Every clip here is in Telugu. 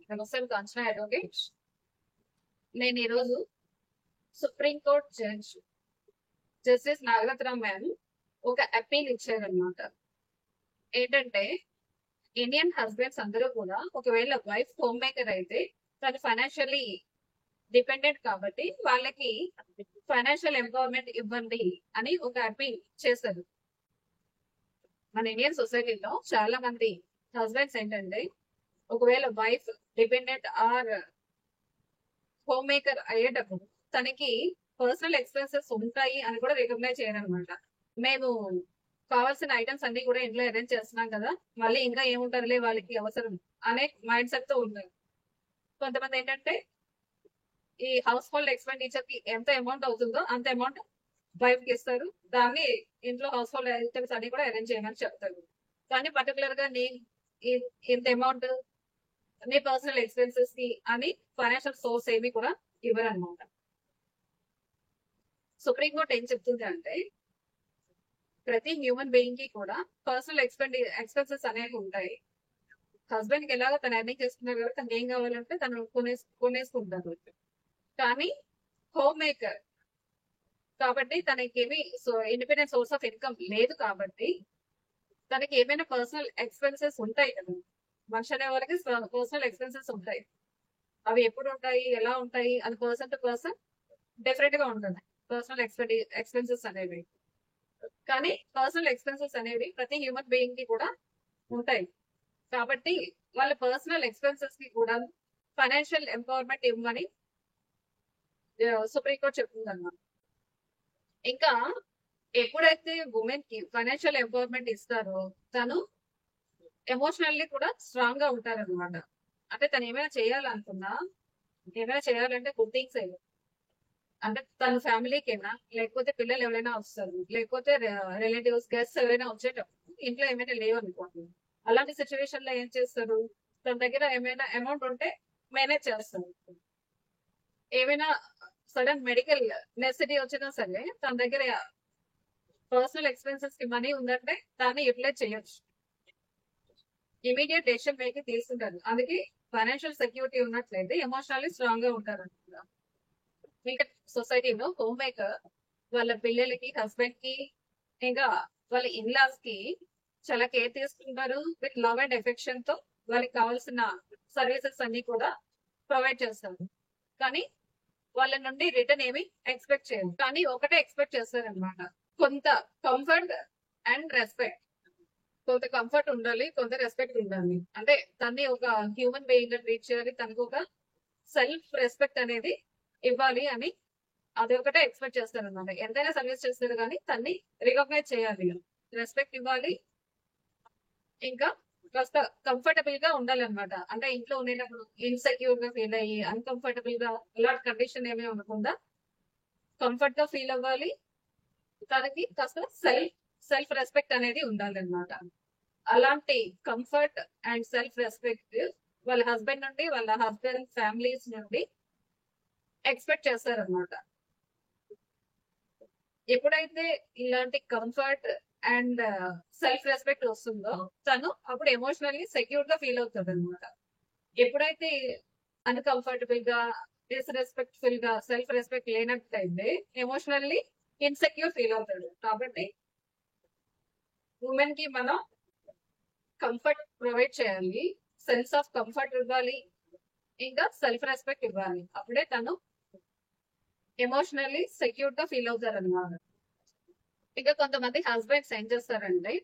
నమస్తే, కాంచనా అడ్వకేట్. నేను ఈరోజు supreme court judge justice Nagaratnam ma'am ఒక అప్పీల్ ఇచ్చారనమాట. ఏంటంటే ఇండియన్ హస్బెండ్స్ అందరూ కూడా ఒకవేళ వైఫ్ హోమ్ మేకర్ అయితే తను ఫైనాన్షియల్లీ డిపెండెంట్ కాబట్టి వాళ్ళకి ఫైనాన్షియల్ ఎంపవర్మెంట్ ఇవ్వండి అని ఒక అప్పీల్ చేశారు. మన ఇండియన్ సొసైటీలో చాలా మంది హస్బెండ్స్ ఏంటంటే ఒకవేళ wife dependent are home maker అయ్యేటప్పుడు తనకి పర్సనల్ ఎక్స్పెన్సెస్ ఉంటాయి అని కూడా రికగ్నైజ్ చేయరనమాట. మేము కావాల్సిన ఐటమ్స్ అన్ని కూడా ఇంట్లో అరేంజ్ చేస్తున్నాం కదా, మళ్ళీ ఇంకా ఏముంటారులే వాళ్ళకి అవసరం అనే మైండ్ సెట్ తో ఉంటారు. కొంతమంది ఏంటంటే ఈ హౌస్ హోల్డ్ ఎక్స్పెండిచర్ కి ఎంత అమౌంట్ అవుతుందో అంత అమౌంట్ వైఫ్ కి ఇస్తారు, దాన్ని ఇంట్లో హౌస్ హోల్డ్ ఐటమ్స్ అన్ని కూడా అరేంజ్ చేయమని చెప్తారు. కానీ పర్టికులర్ గా నీ ఇంత అమౌంట్ నీ పర్సనల్ ఎక్స్పెన్సెస్ కి అని ఫైనాన్షియల్ సోర్స్ ఏమి కూడా ఇవ్వరు అనమాట. సుప్రీంకోర్టు ఏం చెప్తుంది అంటే ప్రతి హ్యూమన్ బీయింగ్ కి కూడా పర్సనల్ ఎక్స్పెన్సెస్ అనేవి ఉంటాయి. హస్బెండ్ కి ఎలాగో తను ఎర్నింగ్ చేస్తున్నారు కాబట్టి తనకి ఏం కావాలంటే తను కొనేసుకుంటారు. కానీ హోమ్ మేకర్ కాబట్టి తనకి ఏమి ఇండిపెండెంట్ సోర్స్ ఆఫ్ ఇన్కమ్ లేదు కాబట్టి తనకి ఏమైనా పర్సనల్ ఎక్స్పెన్సెస్ ఉంటాయి కదా. మనిషి అనే వాళ్ళకి పర్సనల్ ఎక్స్పెన్సెస్ ఉంటాయి. అవి ఎప్పుడు ఉంటాయి, ఎలా ఉంటాయి, అది పర్సన్ టు పర్సన్ డిఫరెంట్ గా ఉంటుంది పర్సనల్ ఎక్స్పెన్సెస్ అనేవి. కానీ పర్సనల్ ఎక్స్పెన్సెస్ అనేవి ప్రతి హ్యూమన్ బీయింగ్ కి కూడా ఉంటాయి కాబట్టి వాళ్ళ పర్సనల్ ఎక్స్పెన్సెస్ కి కూడా ఫైనాన్షియల్ ఎంపవర్మెంట్ ఇవ్వమని సుప్రీంకోర్టు చెప్తుంది అన్నమాట. ఇంకా ఎప్పుడైతే ఉమెన్ కి ఫైనాన్షియల్ ఎంపవర్మెంట్ ఇస్తారో తను ఎమోషనల్లీ కూడా స్ట్రాంగ్ గా ఉంటారనమాట. అంటే తను ఏమైనా చేయాలనుకున్నా, ఏమైనా చేయాలంటే గుడ్ థింగ్స్ అంటే తన ఫ్యామిలీకేనా, లేకపోతే పిల్లలు ఎవరైనా వస్తారు, లేకపోతే రిలేటివ్స్ గెస్ట్స్ ఎవరైనా వచ్చేటప్పుడు ఇంట్లో ఏమైనా లేవు అనుకోండి, అలాంటి సిచ్యువేషన్ లో ఏం చేస్తారు, తన దగ్గర ఏమైనా అమౌంట్ ఉంటే మేనేజ్ చేస్తారు. ఏమైనా సడన్ మెడికల్ నెసెసిటీ వచ్చినా సరే తన దగ్గర పర్సనల్ ఎక్స్పెన్సెస్ కి మనీ ఉందంటే దాన్ని యూటిలైజ్ చేయొచ్చు, ఇమీడియట్ డెసిషన్ మేకింగ్ తీసుకుంటారు. అందుకే ఫైనాన్షియల్ సెక్యూరిటీ ఉన్నట్లయితే ఎమోషనల్లీ స్ట్రాంగ్ గా ఉంటారు అనమాట. ఇంకా సొసైటీలో హోమ్ మేకర్ వాళ్ళ పిల్లలకి, హస్బెండ్ కి, ఇంకా వాళ్ళ ఇన్లాస్ కి చాలా కేర్ తీసుకుంటారు. విత్ లవ్ అండ్ ఎఫెక్షన్ తో వాళ్ళకి కావాల్సిన సర్వీసెస్ అన్ని కూడా ప్రొవైడ్ చేస్తారు. కానీ వాళ్ళ నుండి రిటర్న్ ఏమి ఎక్స్పెక్ట్ చేయరు. కానీ ఒకటే ఎక్స్పెక్ట్ చేస్తారు అనమాట, కొంత కంఫర్ట్ అండ్ రెస్పెక్ట్. కొంత కంఫర్ట్ ఉండాలి, కొంత రెస్పెక్ట్ ఉండాలి. అంటే తన్ని ఒక హ్యూమన్ బీయింగ్ గా ట్రీట్ చేయాలి, తనకు ఒక సెల్ఫ్ రెస్పెక్ట్ అనేది ఇవ్వాలి అని అది ఒకటే ఎక్స్పెక్ట్ చేస్తారు అనమాట. ఎంతైనా సర్వీస్ చేస్తారు కానీ తన్ని రికగ్నైజ్ చేయాలి, రెస్పెక్ట్ ఇవ్వాలి, ఇంకా కాస్త కంఫర్టబుల్ గా ఉండాలన్నమాట. అంటే ఇంట్లో ఉండేటప్పుడు ఇన్సెక్యూర్ గా ఫీల్ అయ్యి అన్కంఫర్టబుల్ గా అలాంటి కండిషన్ ఏమీ ఉండకుండా కంఫర్ట్ గా ఫీల్ అవ్వాలి. తనకి కాస్త సెల్ఫ్ రెస్పెక్ట్ అనేది ఉండాలన్నమాట. అలాంటి కంఫర్ట్ అండ్ సెల్ఫ్ రెస్పెక్ట్ వాళ్ళ హస్బెండ్ నుండి, వాళ్ళ హస్బెండ్ ఫ్యామిలీస్ నుండి ఎక్స్పెక్ట్ చేస్తారనమాట. ఎప్పుడైతే ఇలాంటి కంఫర్ట్ అండ్ సెల్ఫ్ రెస్పెక్ట్ వస్తుందో తను అప్పుడు ఎమోషనల్లీ సెక్యూర్ గా ఫీల్ అవుతుంది అనమాట. ఎప్పుడైతే అన్కంఫర్టబుల్ గా, డిస్రెస్పెక్ట్ఫుల్ గా, సెల్ఫ్ రెస్పెక్ట్ లేనట్టయితే ఎమోషనల్లీ ఇన్సెక్యూర్ ఫీల్ అవుతాడు. కాబట్టి ఉమెన్ కి మనం కంఫర్ట్ ప్రొవైడ్ చేయాలి, సెన్స్ ఆఫ్ కంఫర్ట్ ఇవ్వాలి, ఇంకా సెల్ఫ్ రెస్పెక్ట్ ఇవ్వాలి. అప్పుడే తను ఎమోషనల్లీ సెక్యూర్ గా ఫీల్ అవుతారు అనమాట. ఇంకా కొంతమంది హస్బెండ్స్ ఏం చేస్తారంటే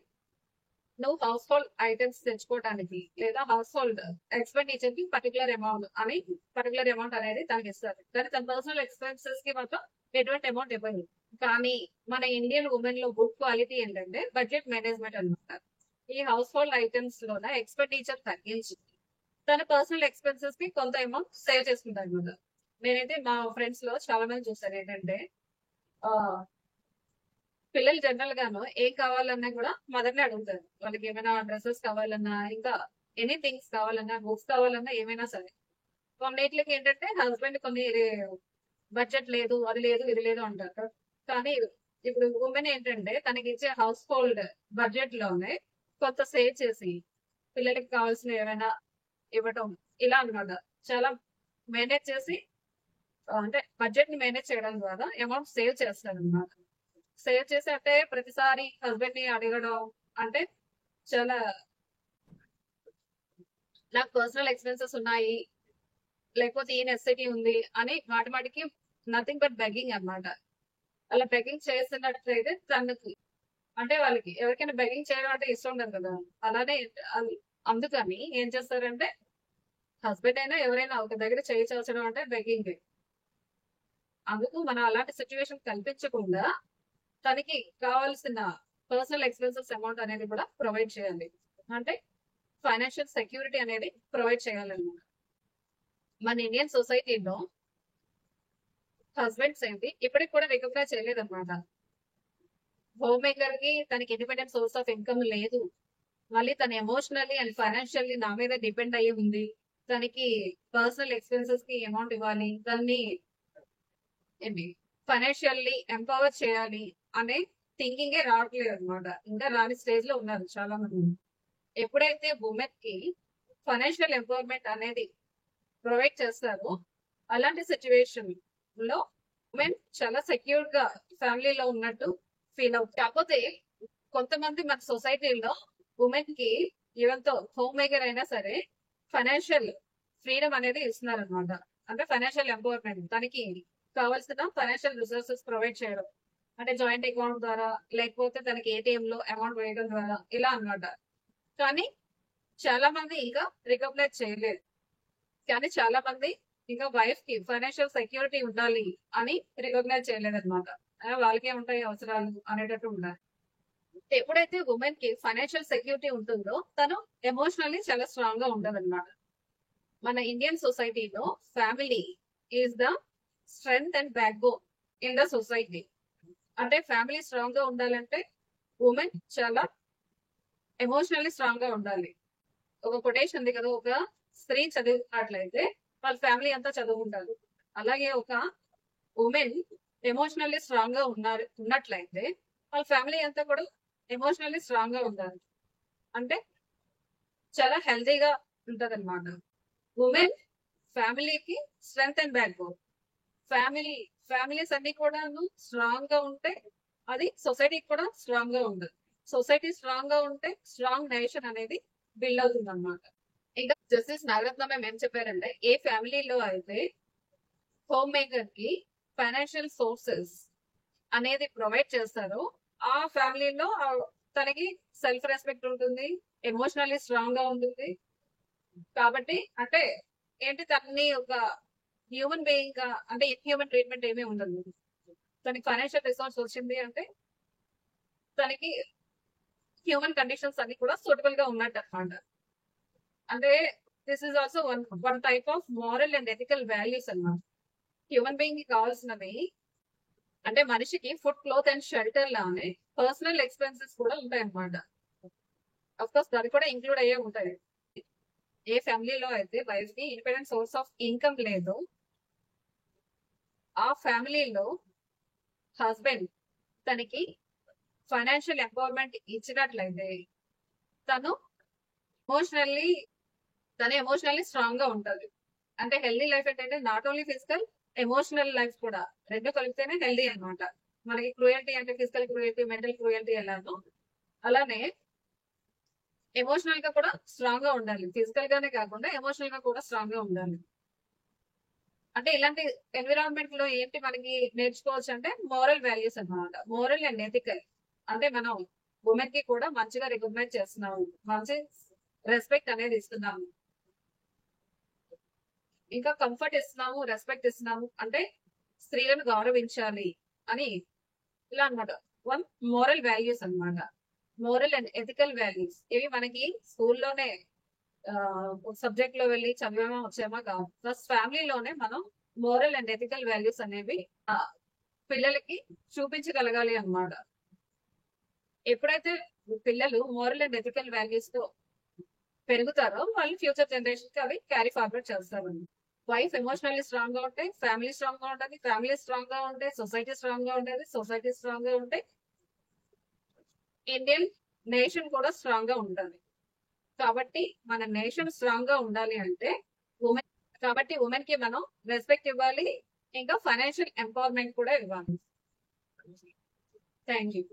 నువ్వు హౌస్ హోల్డ్ ఐటమ్స్ తెచ్చుకోవడానికి లేదా హౌస్ హోల్డ్ ఎక్స్పెండిచర్ కి పర్టికులర్ అమౌంట్ అనేది తనకి ఇస్తారు. కానీ తన పర్సనల్ ఎక్స్పెన్సెస్ కి మాత్రం ఎటువంటి అమౌంట్ ఇవ్వదు. కానీ మన ఇండియన్ ఉమెన్ లో గుడ్ క్వాలిటీ ఏంటంటే బడ్జెట్ మేనేజ్మెంట్ అనమాట. ఈ హౌస్ హోల్డ్ ఐటమ్స్ లోన ఎక్స్పెండిచర్ తగ్గించి తన పర్సనల్ ఎక్స్పెన్సెస్ కి కొంత అమౌంట్ సేవ్ చేసుకుంటారు అనమాట. నేనైతే మా ఫ్రెండ్స్ లో చాలా మంది చూసాను ఏంటంటే పిల్లలు జనరల్ గాను ఏం కావాలన్నా కూడా మదర్ ని అడుగుతారు. వాళ్ళకి ఏమైనా డ్రెస్సెస్ కావాలన్నా, ఇంకా ఎనీ థింగ్స్ కావాలన్నా, బుక్స్ కావాలన్నా, ఏమైనా సరే కొన్నిట్లకి ఏంటంటే హస్బెండ్ కొన్ని బడ్జెట్ లేదు, అది లేదు, ఇది లేదు అంటారు. కానీ ఇప్పుడు ఉమెన్ ఏంటంటే తనకి ఇచ్చే హౌస్ హోల్డ్ బడ్జెట్ లోనే కొంత సేవ్ చేసి పిల్లలకి కావాల్సిన ఏమైనా ఇవ్వటం ఇలా అన్నమాట. చాలా మేనేజ్ చేసి అంటే బడ్జెట్ ని మేనేజ్ చేయడం ద్వారా అమౌంట్ సేవ్ చేస్తారన్నమాట. సేవ్ చేసి అంటే ప్రతిసారి హస్బెండ్ ని అడగడం అంటే చాలా నాకు పర్సనల్ ఎక్స్పెన్సెస్ ఉన్నాయి, లేకపోతే ఈ నెసెసిటీ ఉంది అని మాటికి నథింగ్ బట్ బెగ్గింగ్ అన్నమాట. అలా బెగ్గింగ్ చేస్తున్నట్లయితే తనకి అంటే వాళ్ళకి ఎవరికైనా బెగ్గింగ్ చేయడం అంటే ఇష్టం ఉండదు కదా. అలానే అందుకని ఏం చేస్తారంటే హస్బెండ్ అయినా ఎవరైనా ఒక దగ్గర చేయి చాచడం అంటే బెగ్గింగ్. అందుకు మనం అలాంటి సిచ్యువేషన్ కల్పించకుండా తనకి కావాల్సిన పర్సనల్ ఎక్స్పెన్సెస్ అమౌంట్ అనేది కూడా ప్రొవైడ్ చేయాలి. అంటే ఫైనాన్షియల్ సెక్యూరిటీ అనేది ప్రొవైడ్ చేయాలన్నమాట. మన ఇండియన్ సొసైటీలో హస్బెండ్స్ ఏంటి ఇప్పటికి కూడా రికగ్నైజ్ చేయలేదన్నమాట. హోమ్ మేకర్ కి తనకి ఇండిపెండెంట్ సోర్స్ ఆఫ్ ఇన్కమ్ లేదు, మళ్ళీ తన ఎమోషనల్లీ అండ్ ఫైనాన్షియల్లీ నా మీద డిపెండ్ అయ్యి ఉంది, తనకి పర్సనల్ ఎక్స్పెన్సెస్ కి అమౌంట్ ఇవ్వాలి, దాన్ని ఏంటి ఫైనాన్షియల్లీ ఎంపవర్ చేయాలి అనే థింకింగ్ రావట్లేదు అనమాట. ఇంకా రాని స్టేజ్ లో ఉన్నారు చాలా మంది. ఎప్పుడైతే ఉమెన్ కి ఫైనాన్షియల్ ఎంపవర్మెంట్ అనేది ప్రొవైడ్ చేస్తారో అలాంటి సిచ్యువేషన్ లో ఉమెన్ చాలా సెక్యూర్ గా ఫ్యామిలీలో ఉన్నట్టు ఫీల్ అవుతుంది. కాకపోతే కొంతమంది మన సొసైటీలో ఉమెన్ కి ఈవెన్ తో హోమ్ మేకర్ అయినా సరే ఫైనాన్షియల్ ఫ్రీడమ్ అనేది ఇస్తున్నారు అనమాట. అంటే ఫైనాన్షియల్ ఎంపవర్మెంట్, తనకి కావాల్సిన ఫైనాన్షియల్ రిసోర్సెస్ ప్రొవైడ్ చేయడం అంటే జాయింట్ అకౌంట్ ద్వారా, లేకపోతే తనకి ఏటీఎం లో అమౌంట్ వేయడం ద్వారా ఇలా అన్నమాట. కానీ చాలా మంది ఇంకా రికగ్నైజ్ చేయలేదు. కానీ చాలా మంది ఇంకా వైఫ్ కి ఫైనాన్షియల్ సెక్యూరిటీ ఉండాలి అని రికగ్నైజ్ చేయలేదు అనమాట. వాళ్ళకే ఉంటాయి అవసరాలు అనేటట్టు ఉండాలి. ఎప్పుడైతే ఉమెన్ కి ఫైనాన్షియల్ సెక్యూరిటీ ఉంటుందో తను ఎమోషనల్లీ చాలా స్ట్రాంగ్ గా ఉంటది అనమాట. మన ఇండియన్ సొసైటీలో family is the strength and back bone in the society. అంటే ఫ్యామిలీ స్ట్రాంగ్ గా ఉండాలంటే ఉమెన్ చాలా ఎమోషనల్లీ స్ట్రాంగ్ గా ఉండాలి. ఒక కొటేషన్ ఉంది కదా, ఒక స్త్రీ చదివినట్లయితే వాళ్ళ ఫ్యామిలీ అంతా చదువుకుంటారు. అలాగే ఒక ఉమెన్ ఎమోషనల్లీ స్ట్రాంగ్ గా ఉన్నట్లయితే వాళ్ళ ఫ్యామిలీ అంతా కూడా ఎమోషనల్లీ స్ట్రాంగ్ గా ఉండాలి. అంటే చాలా హెల్తీగా ఉంటది అనమాట. ఉమెన్ ఫ్యామిలీకి strength and back bone. Families అన్ని కూడా స్ట్రాంగ్ గా ఉంటే అది సొసైటీకి కూడా స్ట్రాంగ్ గా ఉండదు. సొసైటీ స్ట్రాంగ్ గా ఉంటే స్ట్రాంగ్ నేషన్ అనేది బిల్డ్ అవుతుంది అనమాట. ఇంకా జస్టిస్ నాగరత్న మ్యామ్ ఏం చెప్పారంటే ఏ ఫ్యామిలీలో అయితే హోమ్ మేకర్ కి ఫైనాన్షియల్ సోర్సెస్ అనేది ప్రొవైడ్ చేస్తారో ఆ ఫ్యామిలీలో తనకి సెల్ఫ్ రెస్పెక్ట్ ఉంటుంది, ఎమోషనల్లీ స్ట్రాంగ్ గా ఉంటుంది. కాబట్టి అంటే ఏంటి తనని ఒక హ్యూమన్ బీయింగ్ గా అంటే ఇన్హ్యూమన్ ట్రీట్మెంట్ ఏమీ ఉండదు. తనకి ఫైనాన్షియల్ రిసోర్స్ వచ్చింది అంటే తనకి హ్యూమన్ కండిషన్స్ అన్ని కూడా సూటబుల్ గా ఉన్నట్టు అనమాట. అంటే this is also one type of moral and ethical values అన్నమాట. హ్యూమన్ బీయింగ్ కి కావాల్సినవి అంటే మనిషికి ఫుడ్, క్లోత్ అండ్ షెల్టర్ లానే పర్సనల్ ఎక్స్పెన్సెస్ కూడా ఉంటాయి అన్నమాట. అఫ్ కోర్స్ దాని కూడా ఇంక్లూడ్ అయ్యే ఉంటాయి. ఏ ఫ్యామిలీలో అయితే వైఫ్ కి ఇండిపెండెంట్ సోర్స్ ఆఫ్ ఇన్కమ్ లేదు ఆ ఫ్యామిలీలో హస్బెండ్ తనకి ఫైనాన్షియల్ ఎంపవర్మెంట్ ఇచ్చినట్లయితే తను ఎమోషనల్లీ స్ట్రాంగ్ గా ఉంటుంది. అంటే హెల్దీ లైఫ్ ఏంటంటే not only physical, emotional life కూడా రెండు కలిపితేనే హెల్దీ అనమాట. మనకి క్రూయల్టీ అంటే ఫిజికల్ క్రూయల్టీ, మెంటల్ క్రూయల్టీ ఎలానో అలానే ఎమోషనల్ గా కూడా స్ట్రాంగ్ గా ఉండాలి. ఫిజికల్ గానే కాకుండా ఎమోషనల్ గా కూడా స్ట్రాంగ్ గా ఉండాలి. అంటే ఇలాంటి ఎన్విరాన్మెంట్ లో ఏంటి మనకి నేర్చుకోవచ్చు అంటే మోరల్ వాల్యూస్ అన్నమాట. మోరల్ అండ్ ఎథికల్ అంటే మనం ఉమెన్ కి కూడా మంచిగా రికగ్నైజ్ చేస్తున్నాము, మంచి రెస్పెక్ట్ అనేది ఇస్తున్నాము, ఇంకా కంఫర్ట్ ఇస్తున్నాము, రెస్పెక్ట్ ఇస్తున్నాము. అంటే స్త్రీలను గౌరవించాలి అని ఇలా అనమాట. వన్ మోరల్ వాల్యూస్ అన్నమాట. మోరల్ అండ్ ఎథికల్ వాల్యూస్ ఇవి మనకి స్కూల్లోనే సబ్జెక్ట్ లో వెళ్ళి చదివామా వచ్చామా కాదు. ప్లస్ ఫ్యామిలీలోనే మనం మోరల్ అండ్ ఎథికల్ వాల్యూస్ అనేవి పిల్లలకి చూపించగలగాలి అన్నమాట. ఎప్పుడైతే పిల్లలు మోరల్ అండ్ ఎథికల్ వాల్యూస్ తో పెరుగుతారో వాళ్ళు ఫ్యూచర్ జనరేషన్ కి అవి క్యారీ ఫార్వర్డ్ చేస్తారు. వైఫ్ ఎమోషనల్లీ స్ట్రాంగ్ గా ఉంటే ఫ్యామిలీ స్ట్రాంగ్ గా ఉంటుంది, ఫ్యామిలీ స్ట్రాంగ్ గా ఉంటే సొసైటీ స్ట్రాంగ్ గా ఉంటుంది, సొసైటీ స్ట్రాంగ్ గా ఉంటే ఇండియన్ నేషన్ కూడా స్ట్రాంగ్ గా ఉంటుంది. కాబట్టి మన నేషన్ స్ట్రాంగ్ గా ఉండాలి అంటే ఉమెన్, కాబట్టి ఉమెన్ కి మనం రెస్పెక్ట్ ఇవ్వాలి, ఇంకా ఫైనాన్షియల్ ఎంపవర్మెంట్ కూడా ఇవ్వాలి. Thank you.